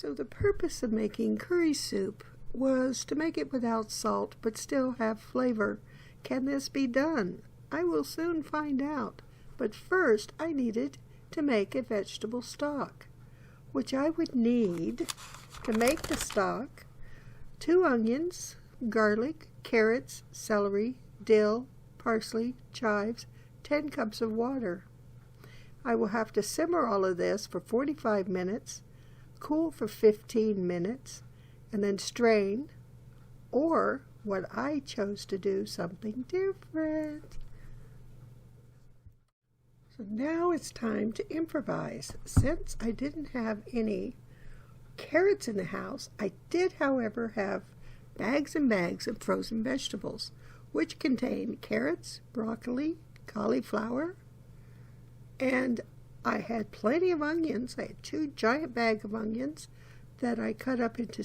So the purpose of making curry soup was to make it without salt but still have flavor. Can this be done? I will soon find out. But first I needed to make a vegetable stock, which I would need to make the stock: 2 onions, garlic, carrots, celery, dill, parsley, chives, 10 cups of water. I will have to simmer all of this for 45 minutes, cool for 15 minutes, and then strain, or what I chose to do, something different. So now it's time to improvise. Since I didn't have any carrots in the house, I did, however, have bags and bags of frozen vegetables, which contain carrots, broccoli, cauliflower, and I had plenty of onions. I had 2 giant bags of onions that I cut up into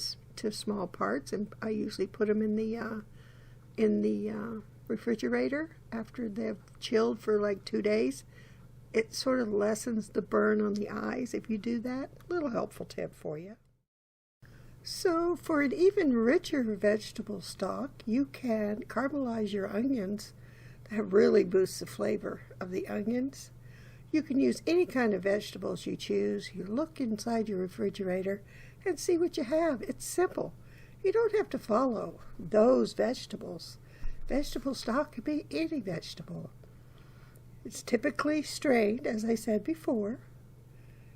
small parts, and I usually put them in the refrigerator after they've chilled for like 2 days. It sort of lessens the burn on the eyes if you do that. A little helpful tip for you. So for an even richer vegetable stock, you can caramelize your onions. That really boosts the flavor of the onions. You can use any kind of vegetables you choose. You look inside your refrigerator and see what you have. It's simple. You don't have to follow those vegetables. Vegetable stock can be any vegetable. It's typically strained, as I said before,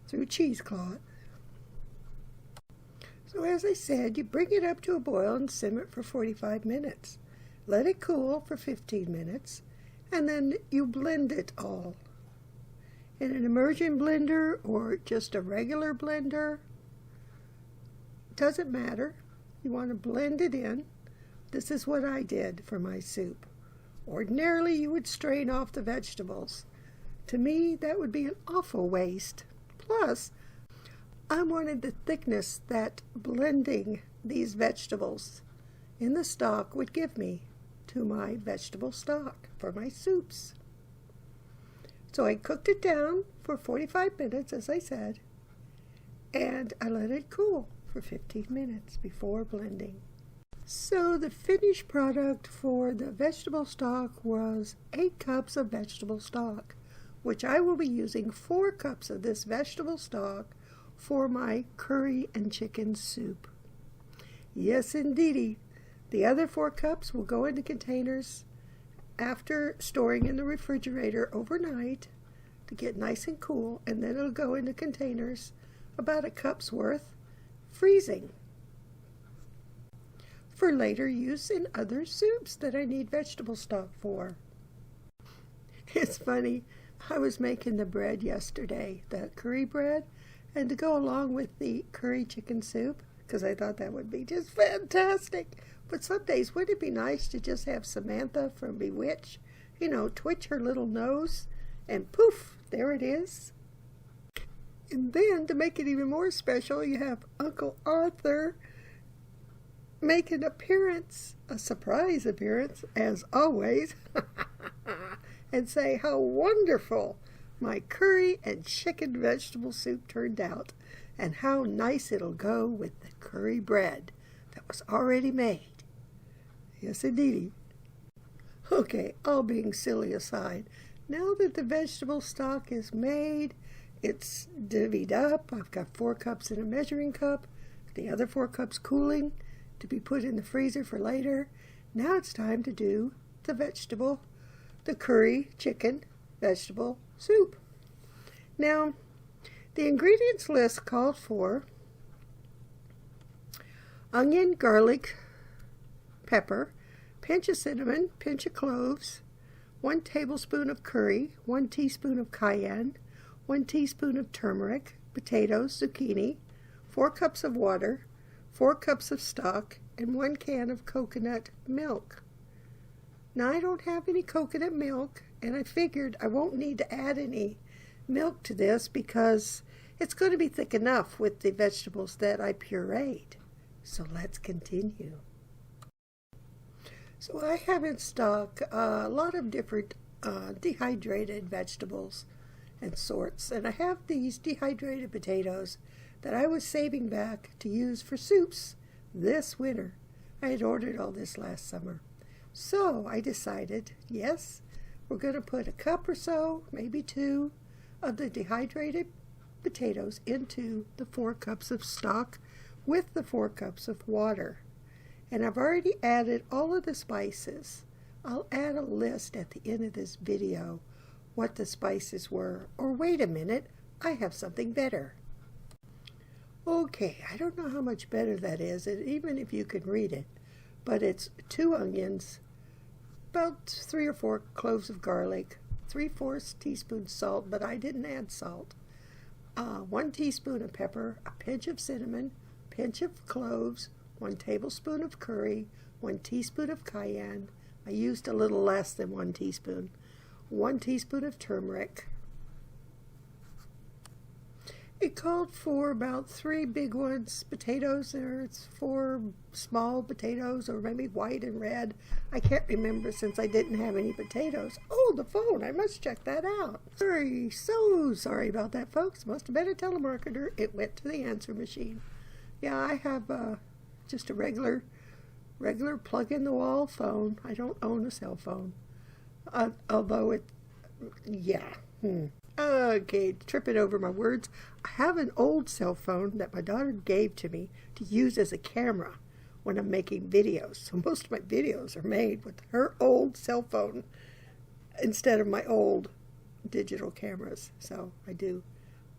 through a cheesecloth. So as I said, you bring it up to a boil and simmer it for 45 minutes. Let it cool for 15 minutes, and then you blend it all. In an immersion blender or just a regular blender, doesn't matter. You want to blend it in. This is what I did for my soup. Ordinarily, you would strain off the vegetables. To me, that would be an awful waste. Plus, I wanted the thickness that blending these vegetables in the stock would give me to my vegetable stock for my soups. So I cooked it down for 45 minutes, as I said, and I let it cool for 15 minutes before blending. So the finished product for the vegetable stock was 8 cups of vegetable stock, which I will be using 4 cups of this vegetable stock for my curry and chicken soup. Yes, indeedy. The other 4 cups will go into containers after storing in the refrigerator overnight to get nice and cool, and then it'll go into containers about a cup's worth, freezing, for later use in other soups that I need vegetable stock for. It's funny, I was making the bread yesterday, the curry bread, and to go along with the curry chicken soup, because I thought that would be just fantastic. But some days, wouldn't it be nice to just have Samantha from Bewitched, twitch her little nose, and poof, there it is. And then, to make it even more special, you have Uncle Arthur make an appearance, a surprise appearance, as always, and say how wonderful my curry and chicken vegetable soup turned out, and how nice it'll go with the curry bread that was already made. Yes, indeedy. Okay, all being silly aside, now that the vegetable stock is made, it's divvied up. I've got 4 cups in a measuring cup, the other 4 cups cooling to be put in the freezer for later. Now it's time to do the curry chicken vegetable soup. Now, the ingredients list called for onion, garlic, pepper, pinch of cinnamon, pinch of cloves, 1 tablespoon of curry, 1 teaspoon of cayenne, 1 teaspoon of turmeric, potatoes, zucchini, 4 cups of water, 4 cups of stock, and 1 can of coconut milk. Now, I don't have any coconut milk, and I figured I won't need to add any milk to this because it's going to be thick enough with the vegetables that I pureed. So let's continue. So I have in stock a lot of different dehydrated vegetables and sorts, and I have these dehydrated potatoes that I was saving back to use for soups this winter. I had ordered all this last summer. So I decided, yes, we're going to put a cup or so, maybe 2, of the dehydrated potatoes into the 4 cups of stock with the 4 cups of water. And I've already added all of the spices. I'll add a list at the end of this video what the spices were. Or wait a minute, I have something better. Okay, I don't know how much better that is, even if you can read it, but it's 2 onions, about 3 or 4 cloves of garlic, 3/4 teaspoon salt, but I didn't add salt, 1 teaspoon of pepper, a pinch of cinnamon, pinch of cloves, 1 tablespoon of curry, 1 teaspoon of cayenne. I used a little less than 1 teaspoon. 1 teaspoon of turmeric. It called for about 3 big ones, potatoes. There's 4 small potatoes, or maybe white and red. I can't remember since I didn't have any potatoes. Oh, the phone. I must check that out. So sorry about that, folks. Must have been a telemarketer. It went to the answer machine. Yeah, I have just a regular plug-in-the-wall phone. I don't own a cell phone. Although it, yeah. Okay, tripping over my words. I have an old cell phone that my daughter gave to me to use as a camera when I'm making videos. So most of my videos are made with her old cell phone instead of my old digital cameras. So I do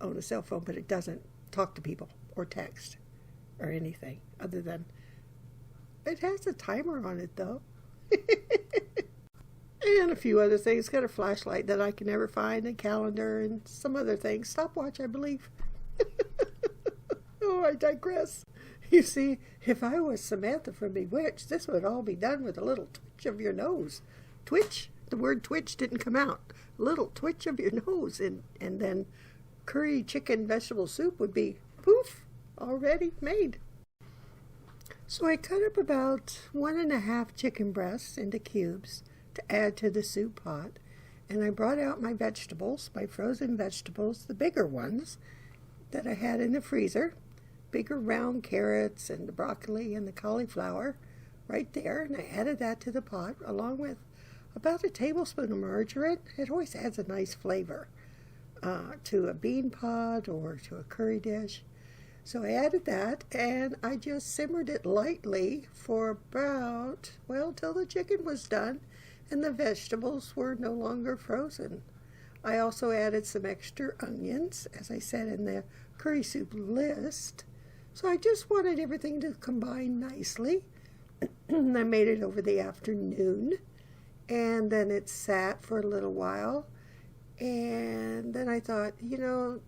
own a cell phone, but it doesn't talk to people or text or anything other than it has a timer on it, though. And a few other things. It's got a flashlight that I can never find, a calendar, and some other things. Stopwatch, I believe. Oh, I digress. You see, if I was Samantha from Bewitched, this would all be done with a little twitch of your nose. Twitch? The word twitch didn't come out. A little twitch of your nose, and then curry chicken vegetable soup would be, poof, already made. So I cut up about 1½ chicken breasts into cubes to add to the soup pot, and I brought out my vegetables, my frozen vegetables, the bigger ones that I had in the freezer, bigger round carrots and the broccoli and the cauliflower right there, and I added that to the pot along with about a tablespoon of margarine. It always adds a nice flavor to a bean pot or to a curry dish. So I added that, and I just simmered it lightly for about, well, till the chicken was done and the vegetables were no longer frozen. I also added some extra onions, as I said in the curry soup list. So I just wanted everything to combine nicely. I made it over the afternoon, and then it sat for a little while. And then I thought, you know,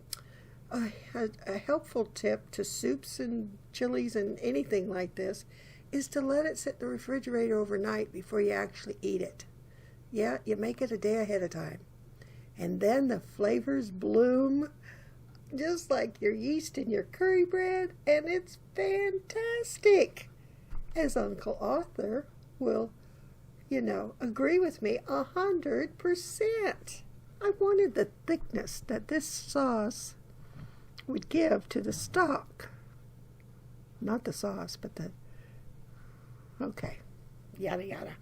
a helpful tip to soups and chilies and anything like this is to let it sit in the refrigerator overnight before you actually eat it. Yeah, you make it a day ahead of time. And then the flavors bloom just like your yeast in your curry bread, and it's fantastic. As Uncle Arthur will, agree with me 100%. I wanted the thickness that this sauce would give to the stock. Not the sauce, but okay, yada yada.